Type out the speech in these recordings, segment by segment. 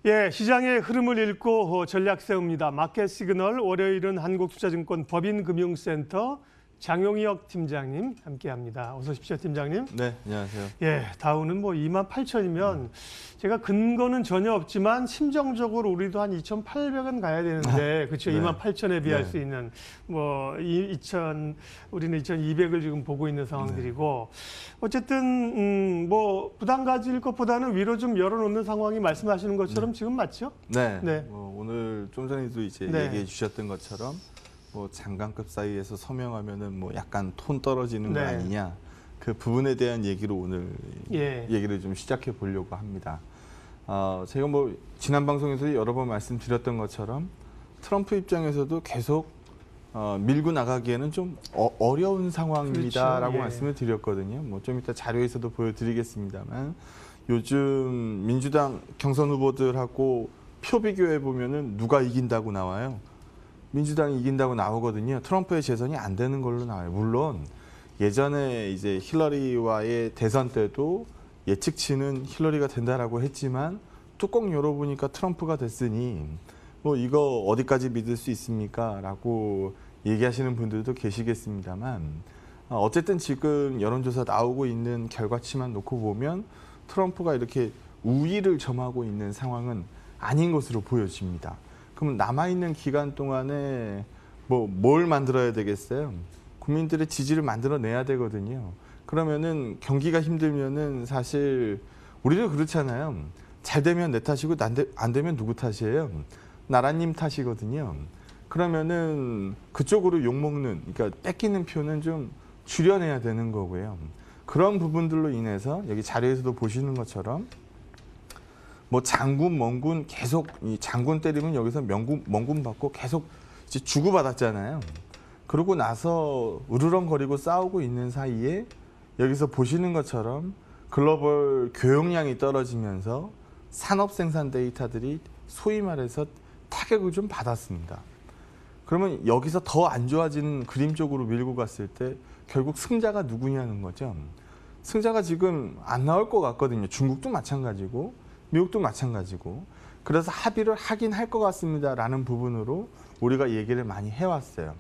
예, 시장의 흐름을 읽고 전략 세웁니다. 마켓 시그널 월요일은 한국투자증권 법인금융센터 장용혁 팀장님 함께합니다. 어서 오십시오, 팀장님. 네, 안녕하세요. 예, 다우는 뭐 28,000이면 제가 근거는 전혀 없지만 심정적으로 우리도 한 2,800원 가야 되는데 그렇죠? 네. 28,000에 비할 네. 수 있는 뭐 우리는 2,200을 지금 보고 있는 상황들이고 어쨌든 뭐 부담 가질 것보다는 위로 좀 열어놓는 상황이 말씀하시는 것처럼 지금 맞죠? 네. 네. 오늘 좀 전에도 이제 네. 얘기해 주셨던 것처럼 뭐 장관급 사이에서 서명하면은 뭐 약간 톤 떨어지는 거 네. 아니냐. 그 부분에 대한 얘기로 오늘 예. 얘기를 좀 시작해 보려고 합니다. 제가 뭐 지난 방송에서 여러 번 말씀드렸던 것처럼 트럼프 입장에서도 계속 밀고 나가기에는 좀 어려운 상황입니다라고 그렇죠. 예. 말씀을 드렸거든요. 뭐 좀 이따 자료에서도 보여드리겠습니다만 요즘 민주당 경선 후보들하고 표 비교해 보면은 누가 이긴다고 나와요. 민주당이 이긴다고 나오거든요. 트럼프의 재선이 안 되는 걸로 나와요. 물론 예전에 이제 힐러리와의 대선 때도 예측치는 힐러리가 된다라고 했지만 뚜껑 열어보니까 트럼프가 됐으니 뭐 이거 어디까지 믿을 수 있습니까? 라고 얘기하시는 분들도 계시겠습니다만 어쨌든 지금 여론조사 나오고 있는 결과치만 놓고 보면 트럼프가 이렇게 우위를 점하고 있는 상황은 아닌 것으로 보여집니다. 그럼 남아있는 기간 동안에 뭘 만들어야 되겠어요? 국민들의 지지를 만들어내야 되거든요. 그러면은 경기가 힘들면은 사실 우리도 그렇잖아요. 잘 되면 내 탓이고 안 되면 누구 탓이에요? 나라님 탓이거든요. 그러면은 그쪽으로 욕먹는, 그러니까 뺏기는 표는 좀 줄여내야 되는 거고요. 그런 부분들로 인해서 여기 자료에서도 보시는 것처럼 뭐 장군, 멍군 계속 이 장군 때리면 여기서 멍군 받고 계속 이제 주고받았잖아요. 그러고 나서 으르렁거리고 싸우고 있는 사이에 여기서 보시는 것처럼 글로벌 교역량이 떨어지면서 산업 생산 데이터들이 소위 말해서 타격을 좀 받았습니다. 그러면 여기서 더 안 좋아지는 그림 쪽으로 밀고 갔을 때 결국 승자가 누구냐는 거죠. 승자가 지금 안 나올 것 같거든요. 중국도 마찬가지고 미국도 마찬가지고. 그래서 합의를 하긴 할 것 같습니다라는 부분으로 우리가 얘기를 많이 해왔어요.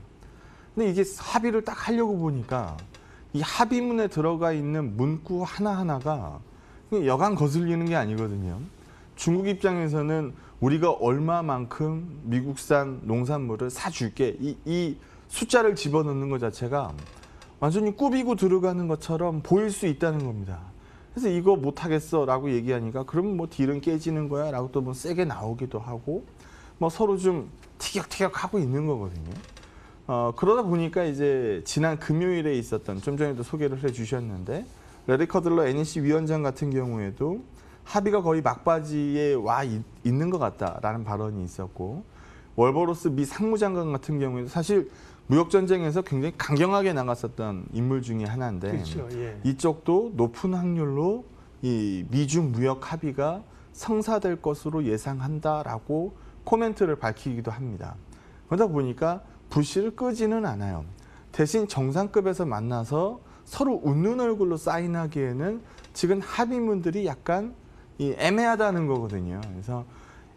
근데 이게 합의를 딱 하려고 보니까 이 합의문에 들어가 있는 문구 하나하나가 여간 거슬리는 게 아니거든요. 중국 입장에서는 우리가 얼마만큼 미국산 농산물을 사줄게 이 숫자를 집어넣는 것 자체가 완전히 꾸비고 들어가는 것처럼 보일 수 있다는 겁니다. 그래서 이거 못하겠어 라고 얘기하니까 그러면 뭐 딜은 깨지는 거야 라고 또 뭐 세게 나오기도 하고 뭐 서로 좀 티격태격 하고 있는 거거든요. 그러다 보니까 이제 지난 금요일에 있었던 좀 전에도 소개를 해주셨는데 레리 커들러 NEC 위원장 같은 경우에도 합의가 거의 막바지에 와 있는 것 같다라는 발언이 있었고 월버로스 미 상무장관 같은 경우에도 사실 무역전쟁에서 굉장히 강경하게 나갔었던 인물 중에 하나인데 그렇죠. 예. 이쪽도 높은 확률로 이 미중 무역 합의가 성사될 것으로 예상한다라고 코멘트를 밝히기도 합니다. 그러다 보니까 불씨를 끄지는 않아요. 대신 정상급에서 만나서 서로 웃는 얼굴로 사인하기에는 지금 합의문들이 약간 애매하다는 거거든요. 그래서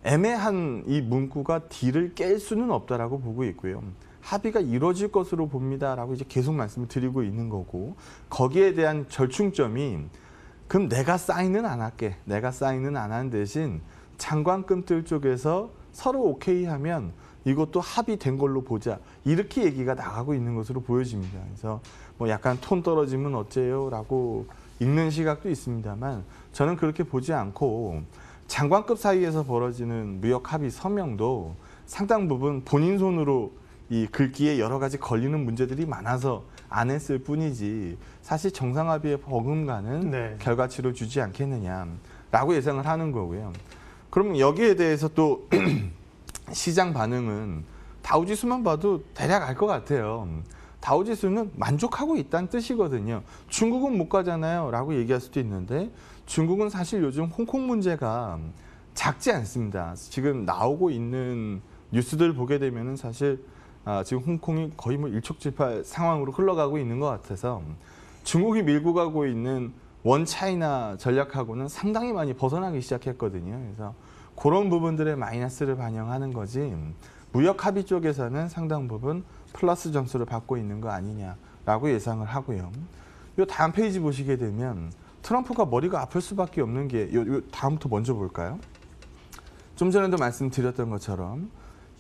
애매한 이 문구가 딜을 깰 수는 없다라고 보고 있고요. 합의가 이루어질 것으로 봅니다라고 이제 계속 말씀을 드리고 있는 거고 거기에 대한 절충점이 그럼 내가 사인은 안 할게. 내가 사인은 안 하는 대신 장관급들 쪽에서 서로 오케이 하면 이것도 합의된 걸로 보자. 이렇게 얘기가 나가고 있는 것으로 보여집니다. 그래서 뭐 약간 톤 떨어지면 어째요? 라고 읽는 시각도 있습니다만 저는 그렇게 보지 않고 장관급 사이에서 벌어지는 무역 합의 서명도 상당 부분 본인 손으로 이 글귀에 여러 가지 걸리는 문제들이 많아서 안 했을 뿐이지 사실 정상합의에 버금가는 네. 결과치를 주지 않겠느냐라고 예상을 하는 거고요. 그럼 여기에 대해서 또 시장 반응은 다우지수만 봐도 대략 알 것 같아요. 다우지수는 만족하고 있다는 뜻이거든요. 중국은 못 가잖아요 라고 얘기할 수도 있는데 중국은 사실 요즘 홍콩 문제가 작지 않습니다. 지금 나오고 있는 뉴스들 보게 되면은 사실 지금 홍콩이 거의 뭐 일촉즉발 상황으로 흘러가고 있는 것 같아서 중국이 밀고 가고 있는 원 차이나 전략하고는 상당히 많이 벗어나기 시작했거든요. 그래서 그런 부분들의 마이너스를 반영하는 거지 무역 합의 쪽에서는 상당 부분 플러스 점수를 받고 있는 거 아니냐라고 예상을 하고요. 요 다음 페이지 보시게 되면 트럼프가 머리가 아플 수밖에 없는 게 요 다음부터 먼저 볼까요? 좀 전에도 말씀드렸던 것처럼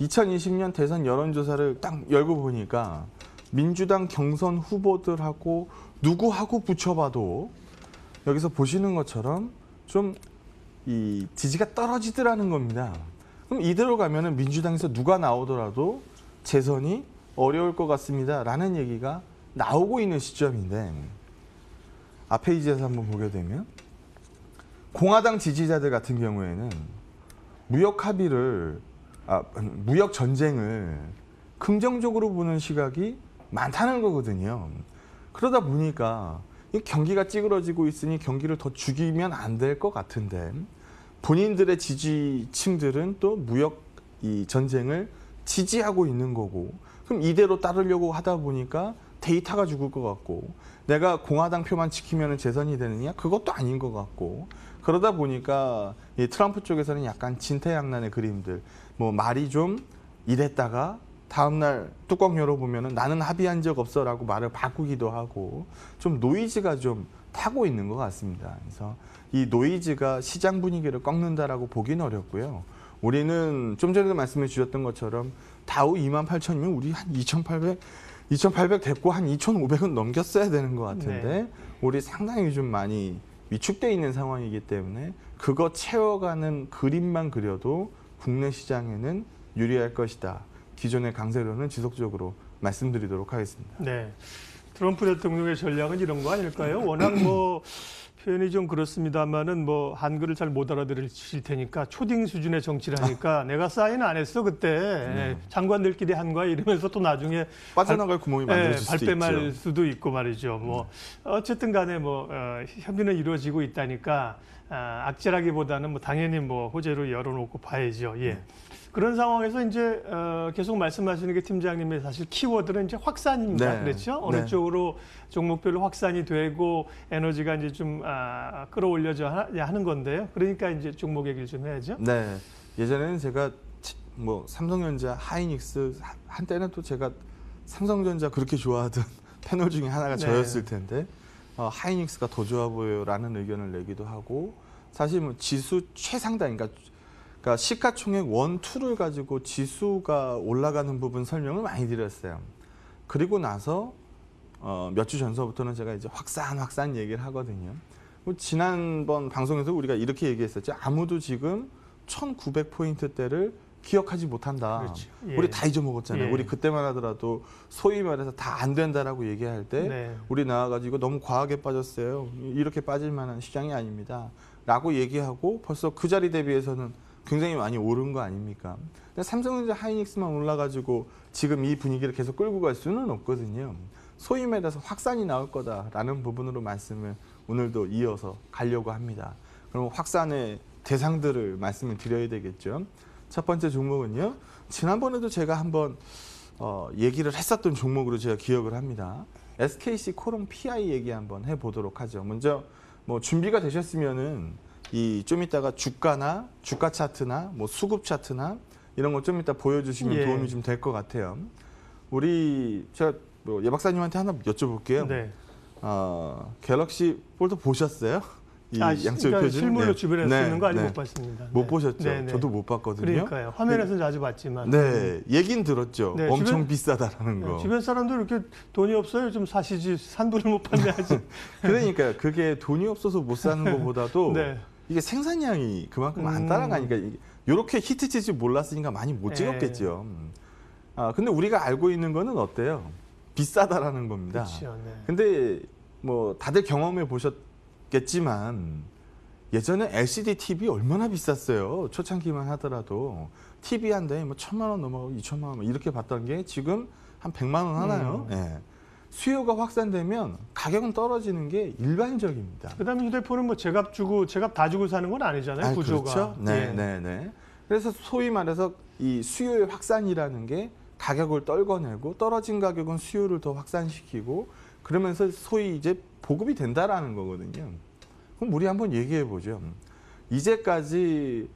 2020년 대선 여론조사를 딱 열고 보니까 민주당 경선 후보들하고 누구하고 붙여봐도 여기서 보시는 것처럼 좀 이 지지가 떨어지더라는 겁니다. 그럼 이대로 가면은 민주당에서 누가 나오더라도 재선이 어려울 것 같습니다라는 얘기가 나오고 있는 시점인데 앞 페이지에서 한번 보게 되면 공화당 지지자들 같은 경우에는 무역 합의를 무역 전쟁을 긍정적으로 보는 시각이 많다는 거거든요. 그러다 보니까 이 경기가 찌그러지고 있으니 경기를 더 죽이면 안 될 것 같은데 본인들의 지지층들은 또 무역 이 전쟁을 지지하고 있는 거고 그럼 이대로 따르려고 하다 보니까 데이터가 죽을 것 같고 내가 공화당 표만 지키면 재선이 되느냐? 그것도 아닌 것 같고 그러다 보니까 이 트럼프 쪽에서는 약간 진퇴양난의 그림들 뭐 말이 좀 이랬다가 다음날 뚜껑 열어보면 나는 합의한 적 없어라고 말을 바꾸기도 하고 좀 노이즈가 좀 타고 있는 것 같습니다. 그래서 이 노이즈가 시장 분위기를 꺾는다라고 보기는 어렵고요. 우리는 좀 전에도 말씀해 주셨던 것처럼 다우 28,000이면 우리 한 2,800 됐고 한 2,500은 넘겼어야 되는 것 같은데 네. 우리 상당히 좀 많이 위축돼 있는 상황이기 때문에 그거 채워가는 그림만 그려도 국내 시장에는 유리할 것이다. 기존의 강세로는 지속적으로 말씀드리도록 하겠습니다. 네. 트럼프 대통령의 전략은 이런 거 아닐까요? 워낙 뭐 표현이 좀 그렇습니다만은 뭐 한글을 잘 못 알아들으실 테니까 초딩 수준의 정치를 하니까 내가 사인 안 했어 그때 장관들끼리 한 거야 이러면서 또 나중에 빠져나갈 구멍이 만들어질 수도 발뺌할 있죠. 수도 있고 말이죠. 뭐 어쨌든 간에 뭐 협의는 이루어지고 있다니까 악재라기보다는 뭐 당연히 뭐 호재로 열어놓고 봐야죠. 예. 그런 상황에서 이제 계속 말씀하시는 게 팀장님의 사실 키워드는 이제 확산입니다. 네. 그렇죠? 어느 네. 쪽으로 종목별로 확산이 되고 에너지가 이제 좀 끌어올려져 하는 건데요. 그러니까 이제 종목 얘기를 좀 해야죠. 네. 예전에는 제가 뭐 삼성전자, 하이닉스 한때는 또 제가 삼성전자 그렇게 좋아하던 패널 중에 하나가 네. 저였을 텐데 하이닉스가 더 좋아 보여라는 의견을 내기도 하고 사실 뭐 지수 최상단 그러니까 시가총액 1, 2를 가지고 지수가 올라가는 부분 설명을 많이 드렸어요. 그리고 나서 몇 주 전서부터는 제가 이제 확산 얘기를 하거든요. 지난번 방송에서 우리가 이렇게 얘기했었죠. 아무도 지금 1900포인트대를 기억하지 못한다. 그렇죠. 예. 우리 다 잊어먹었잖아요. 예. 우리 그때만 하더라도 소위 말해서 다 안 된다라고 얘기할 때 네. 우리 나와가지고 너무 과하게 빠졌어요. 이렇게 빠질 만한 시장이 아닙니다. 라고 얘기하고 벌써 그 자리 대비해서는 굉장히 많이 오른 거 아닙니까? 근데 삼성전자 하이닉스만 올라가지고 지금 이 분위기를 계속 끌고 갈 수는 없거든요. 소위 말해서 확산이 나올 거다라는 부분으로 말씀을 오늘도 이어서 가려고 합니다. 그럼 확산의 대상들을 말씀을 드려야 되겠죠. 첫 번째 종목은요. 지난번에도 제가 한번 얘기를 했었던 종목으로 제가 기억을 합니다. SKC 코롱 PI 얘기 한번 해보도록 하죠. 먼저 뭐 준비가 되셨으면은 좀 이따가 주가나 주가 차트나 뭐 수급 차트나 이런 거 좀 이따 보여주시면 예. 도움이 좀 될 것 같아요. 제가 뭐 예 박사님한테 하나 여쭤볼게요. 네. 갤럭시 폴더 보셨어요? 이 양쪽 그러니까 표준 실물로 주변에 네. 쓰는 거 아직 네. 못 봤습니다. 못 네. 보셨죠? 네, 네. 저도 못 봤거든요. 그러니까요. 화면에서는 자주 봤지만. 네, 얘긴 들었죠. 네, 엄청 주변- 비싸다라는 네, 거. 주변 사람도 이렇게 돈이 없어요. 좀 사시지 산불을 못 판매하지. 그러니까요. 그게 돈이 없어서 못 사는 것보다도 네. 이게 생산량이 그만큼 안 따라가니까 이렇게 히트칠 줄 몰랐으니까 많이 못 네. 찍었겠죠. 근데 우리가 알고 있는 거는 어때요? 비싸다라는 겁니다. 그렇죠. 네. 근데 뭐 다들 경험해 보셨겠지만 예전에 LCD TV 얼마나 비쌌어요. 초창기만 하더라도 TV 한 대에 뭐 1,000만 원 넘어가고 2,000만 원 이렇게 받던 게 지금 한 100만 원 하나요? 예. 수요가 확산되면 가격은 떨어지는 게 일반적입니다. 그다음에 휴대폰은 뭐 제값 다 주고 사는 건 아니잖아요. 구조가. 그렇죠. 네, 예. 네, 네. 그래서 소위 말해서 이 수요의 확산이라는 게 가격을 떨궈내고 떨어진 가격은 수요를 더 확산시키고 그러면서 소위 이제 보급이 된다라는 거거든요. 그럼 우리 한번 얘기해 보죠. 이제까지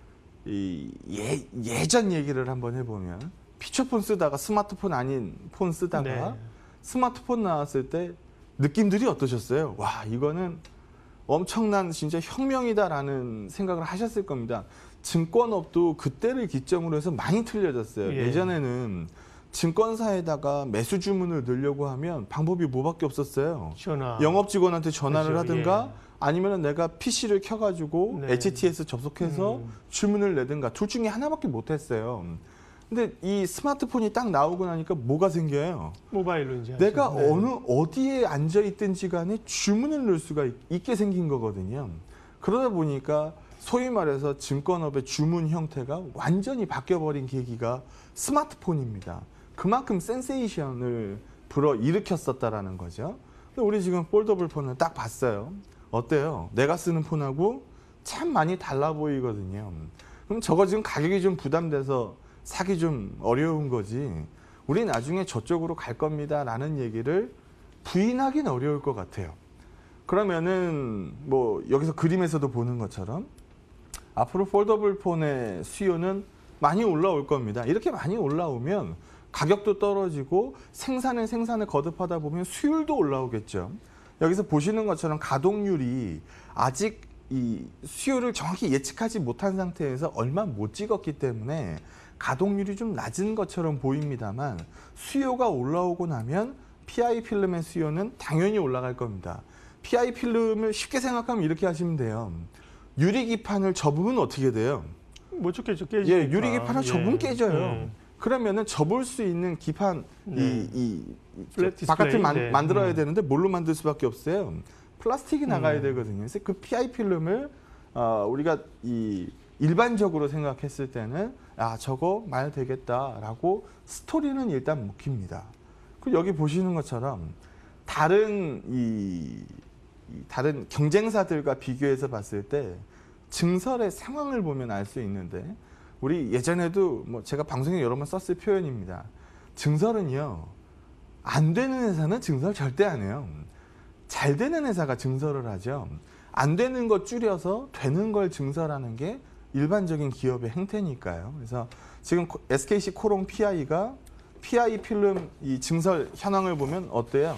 예전 얘기를 한번 해보면 피처폰 쓰다가 스마트폰 아닌 폰 쓰다가 네. 스마트폰 나왔을 때 느낌들이 어떠셨어요? 와, 이거는 엄청난 진짜 혁명이다라는 생각을 하셨을 겁니다. 증권업도 그때를 기점으로 해서 많이 틀려졌어요. 예. 예전에는 증권사에다가 매수 주문을 넣으려고 하면 방법이 뭐밖에 없었어요. 전화. 영업 직원한테 전화를 그렇죠. 하든가 예. 아니면 내가 PC를 켜가지고 네. HTS 접속해서 주문을 내든가 둘 중에 하나밖에 못했어요. 근데 이 스마트폰이 딱 나오고 나니까 뭐가 생겨요? 모바일로 이제 내가 하시죠. 네. 어디에 앉아 있든지 간에 주문을 넣을 수가 있게 생긴 거거든요. 그러다 보니까 소위 말해서 증권업의 주문 형태가 완전히 바뀌어버린 계기가 스마트폰입니다. 그만큼 센세이션을 일으켰었다라는 거죠. 근데 우리 지금 폴더블 폰을 딱 봤어요. 어때요? 내가 쓰는 폰하고 참 많이 달라 보이거든요. 그럼 저거 지금 가격이 좀 부담돼서 사기 좀 어려운 거지. 우리 나중에 저쪽으로 갈 겁니다라는 얘기를 부인하기는 어려울 것 같아요. 그러면은 뭐 여기서 그림에서도 보는 것처럼 앞으로 폴더블 폰의 수요는 많이 올라올 겁니다. 이렇게 많이 올라오면 가격도 떨어지고 생산을 거듭하다 보면 수율도 올라오겠죠. 여기서 보시는 것처럼 가동률이 아직 이 수요를 정확히 예측하지 못한 상태에서 얼마 못 찍었기 때문에 가동률이 좀 낮은 것처럼 보입니다만 수요가 올라오고 나면 PI 필름의 수요는 당연히 올라갈 겁니다. PI 필름을 쉽게 생각하면 이렇게 하시면 돼요. 유리기판을 접으면 어떻게 돼요? 못 쫓겠죠. 깨지니까. 예, 유리기판을 접으면 깨져요. 네. 그러면은 접을 수 있는 기판 네. 플랫 디스플레이. 바깥을 네. 만들어야 되는데 뭘로 만들 수밖에 없어요. 플라스틱이 나가야 되거든요. 그래서 그 PI 필름을 우리가 일반적으로 생각했을 때는 저거 말 되겠다라고 스토리는 일단 묵힙니다. 그리고 여기 보시는 것처럼 다른 다른 경쟁사들과 비교해서 봤을 때 증설의 상황을 보면 알 수 있는데 우리 예전에도 뭐 제가 방송에 여러 번 썼을 표현입니다. 증설은요, 안 되는 회사는 증설 절대 안 해요. 잘 되는 회사가 증설을 하죠. 안 되는 거 줄여서 되는 걸 증설하는 게 일반적인 기업의 행태니까요. 그래서 지금 SKC 코롱 PI가 PI 필름 이 증설 현황을 보면 어때요?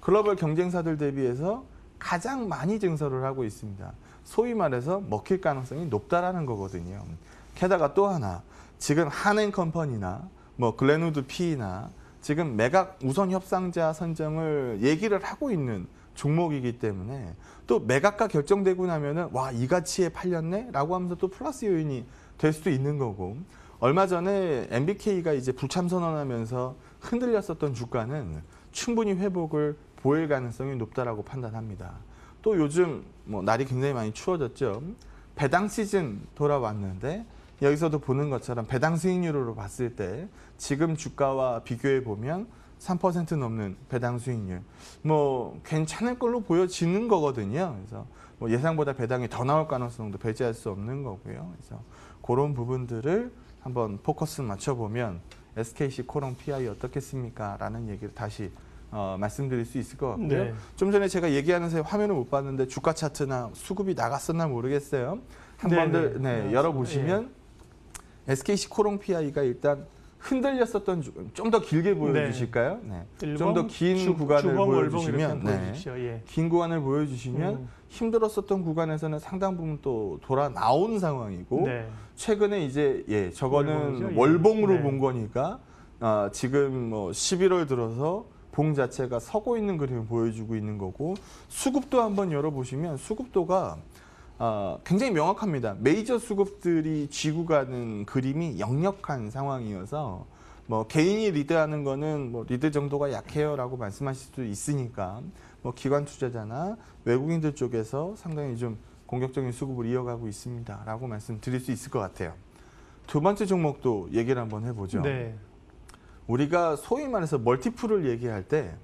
글로벌 경쟁사들 대비해서 가장 많이 증설을 하고 있습니다. 소위 말해서 먹힐 가능성이 높다라는 거거든요. 게다가 또 하나, 지금 한앤컴퍼니나 뭐 글렌우드 PE나 지금 매각 우선 협상자 선정을 얘기를 하고 있는 종목이기 때문에 또 매각가 결정되고 나면은 와, 이 가치에 팔렸네? 라고 하면서 또 플러스 요인이 될 수도 있는 거고, 얼마 전에 MBK가 이제 불참 선언하면서 흔들렸었던 주가는 충분히 회복을 보일 가능성이 높다라고 판단합니다. 또 요즘 뭐 날이 굉장히 많이 추워졌죠. 배당 시즌 돌아왔는데 여기서도 보는 것처럼 배당 수익률로 봤을 때 지금 주가와 비교해 보면 3% 넘는 배당 수익률, 뭐 괜찮을 걸로 보여지는 거거든요. 그래서 뭐 예상보다 배당이 더 나올 가능성도 배제할 수 없는 거고요. 그래서 그런 부분들을 한번 포커스 맞춰보면 SKC 코롱 PI 어떻겠습니까? 라는 얘기를 다시 말씀드릴 수 있을 것 같고요. 네. 좀 전에 제가 얘기하는 사이 화면을 못 봤는데 주가 차트나 수급이 나갔었나 모르겠어요. 한 번들 열어보시면 SKC 코롱 PI가 일단 흔들렸었던 좀 더 길게 보여주실까요? 네. 좀 더 긴 구간을 보여주시면, 긴 구간을 보여주시면 힘들었었던 구간에서는 상당 부분 또 돌아 나온 상황이고, 최근에 이제 저거는 월봉으로 본 거니까 지금 뭐 11월 들어서 봉 자체가 서고 있는 그림을 보여주고 있는 거고, 수급도 한번 열어보시면 수급도가 굉장히 명확합니다. 메이저 수급들이 쥐고 가는 그림이 역력한 상황이어서 뭐 개인이 리드하는 거는 뭐 리드 정도가 약해요라고 말씀하실 수도 있으니까 뭐 기관 투자자나 외국인들 쪽에서 상당히 좀 공격적인 수급을 이어가고 있습니다라고 말씀드릴 수 있을 것 같아요. 두 번째 종목도 얘기를 한번 해보죠. 네. 우리가 소위 말해서 멀티플을 얘기할 때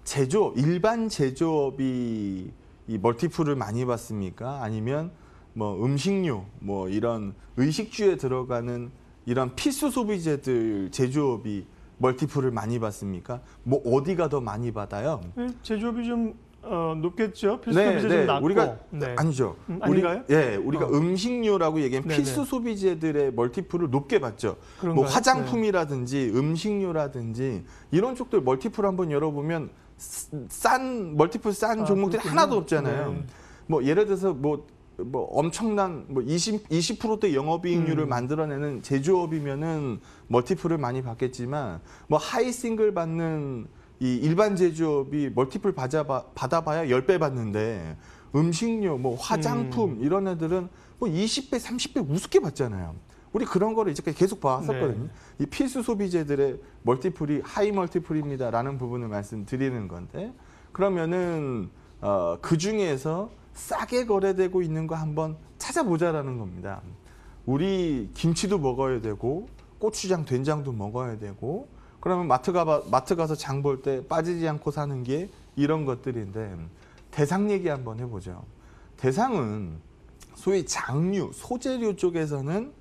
제조업, 일반 제조업이 이 멀티플을 많이 받습니까? 아니면 뭐 음식료, 뭐 이런 의식주에 들어가는 이런 필수 소비재들 제조업이 멀티플을 많이 받습니까? 뭐 어디가 더 많이 받아요? 제조업이 좀 높겠죠. 필수 소비재 좀 낮고. 우리가 네. 아니죠. 아닌가요? 우리가 음식료라고 얘기하면 네네. 필수 필수 소비재들의 멀티플을 높게 봤죠. 그런가요? 뭐 화장품이라든지 음식료라든지 이런 쪽들 멀티플 한번 열어보면 멀티플 싼 종목들이 그렇군요. 하나도 없잖아요. 네. 뭐 예를 들어서 뭐 엄청난 20%대 영업이익률을 만들어내는 제조업이면은 멀티플을 많이 받겠지만 뭐 하이 싱글 받는 이 일반 제조업이 멀티플 받아봐야 10배 받는데 음식료, 뭐 화장품 이런 애들은 뭐 20배, 30배 우습게 받잖아요. 우리 그런 거를 이제까지 계속 봐왔었거든요. 네. 이 필수 소비재들의 멀티플이 하이 멀티플입니다라는 부분을 말씀드리는 건데 그러면은 그 중에서 싸게 거래되고 있는 거 한번 찾아보자라는 겁니다. 우리 김치도 먹어야 되고 고추장, 된장도 먹어야 되고 그러면 마트 가서 장 볼 때 빠지지 않고 사는 게 이런 것들인데 대상 얘기 한번 해보죠. 대상은 소위 장류, 소재류 쪽에서는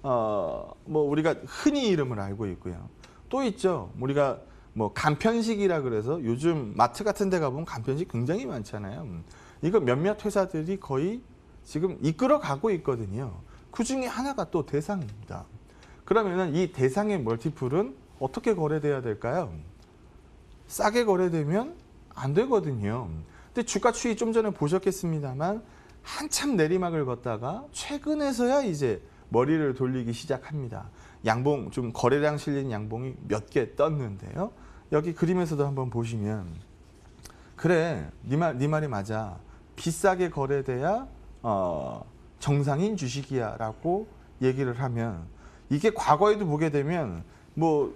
뭐 우리가 흔히 이름을 알고 있고요. 또 있죠. 우리가 뭐 간편식이라 그래서 요즘 마트 같은 데 가보면 간편식 굉장히 많잖아요. 이거 몇몇 회사들이 거의 지금 이끌어 가고 있거든요. 그 중에 하나가 또 대상입니다. 그러면 이 대상의 멀티플은 어떻게 거래돼야 될까요? 싸게 거래되면 안 되거든요. 근데 주가 추이 좀 전에 보셨겠습니다만 한참 내리막을 걷다가 최근에서야 이제 머리를 돌리기 시작합니다. 양봉, 좀 거래량 실린 양봉이 몇 개 떴는데요. 여기 그림에서도 한번 보시면 그래, 네 말이 맞아. 비싸게 거래돼야 정상인 주식이야 라고 얘기를 하면 이게 과거에도 보게 되면 뭐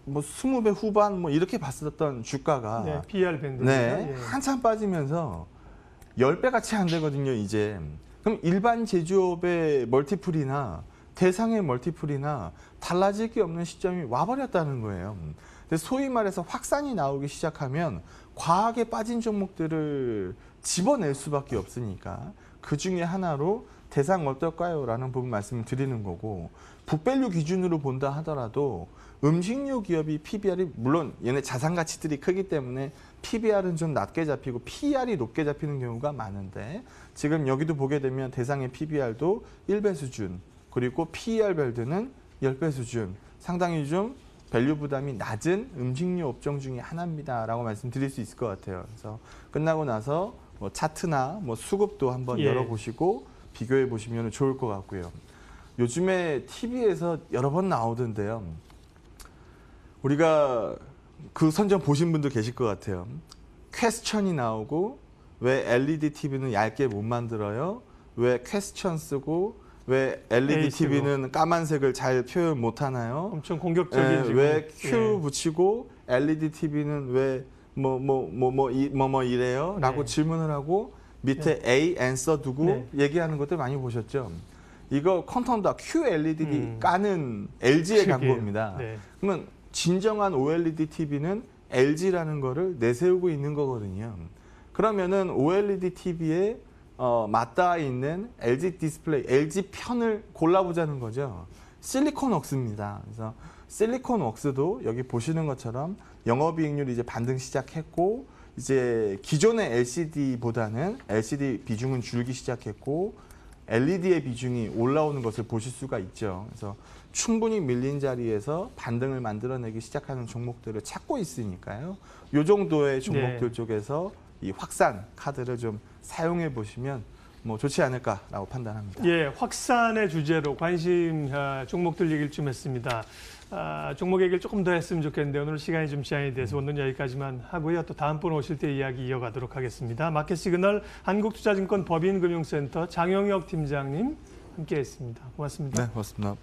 20배 후반 뭐 이렇게 봤었던 주가가 네, PR 밴드. 네, 한참 빠지면서 10배가 채 안 되거든요, 이제. 그럼 일반 제조업의 멀티플이나 대상의 멀티플이나 달라질 게 없는 시점이 와버렸다는 거예요. 근데 소위 말해서 확산이 나오기 시작하면 과하게 빠진 종목들을 집어낼 수밖에 없으니까 그 중에 하나로 대상 어떨까요? 라는 부분 말씀을 드리는 거고 북밸류 기준으로 본다 하더라도 음식료 기업이 PBR이 물론 얘네 자산 가치들이 크기 때문에 PBR은 좀 낮게 잡히고 PER이 높게 잡히는 경우가 많은데 지금 여기도 보게 되면 대상의 PBR도 1배 수준 그리고 PER 밸류는 10배 수준 상당히 좀 밸류 부담이 낮은 음식료 업종 중에 하나입니다 라고 말씀드릴 수 있을 것 같아요. 그래서 끝나고 나서 뭐 차트나 뭐 수급도 한번 열어보시고 비교해 보시면 좋을 것 같고요. 요즘에 TV에서 여러 번 나오던데요. 우리가 그 선전 보신 분도 계실 것 같아요. 퀘스천이 나오고 왜 LED TV는 얇게 못 만들어요? 왜 퀘스천 쓰고 왜 LED TV는 까만색을 잘 표현 못 하나요? 엄청 공격적인 왜 Q 붙이고 LED TV는 왜 뭐 이래요? 라고 질문을 하고 밑에 A answer 두고 얘기하는 것들 많이 보셨죠? 이거 컨텀다 QLED 까는 LG의 광고입니다. 그러면 진정한 OLED TV는 LG라는 거를 내세우고 있는 거거든요. 그러면은 OLED TV에 맞닿아 있는 LG 디스플레이, LG 편을 골라보자는 거죠. 실리콘 웍스입니다. 그래서 실리콘 웍스도 여기 보시는 것처럼 영업이익률이 이제 반등 시작했고 이제 기존의 LCD보다는 LCD 비중은 줄기 시작했고 LED의 비중이 올라오는 것을 보실 수가 있죠. 그래서 충분히 밀린 자리에서 반등을 만들어내기 시작하는 종목들을 찾고 있으니까요. 이 정도의 종목들 쪽에서 이 확산 카드를 좀 사용해 보시면 뭐 좋지 않을까라고 판단합니다. 예, 확산의 주제로 관심 종목들 얘기를 좀 했습니다. 종목 얘기를 조금 더 했으면 좋겠는데 오늘 시간이 좀 제한이 돼서 오늘 여기까지만 하고요. 또 다음번 오실 때 이야기 이어가도록 하겠습니다. 마켓 시그널 한국투자증권 법인금융센터 장영혁 팀장님 함께했습니다. 고맙습니다. 네, 고맙습니다.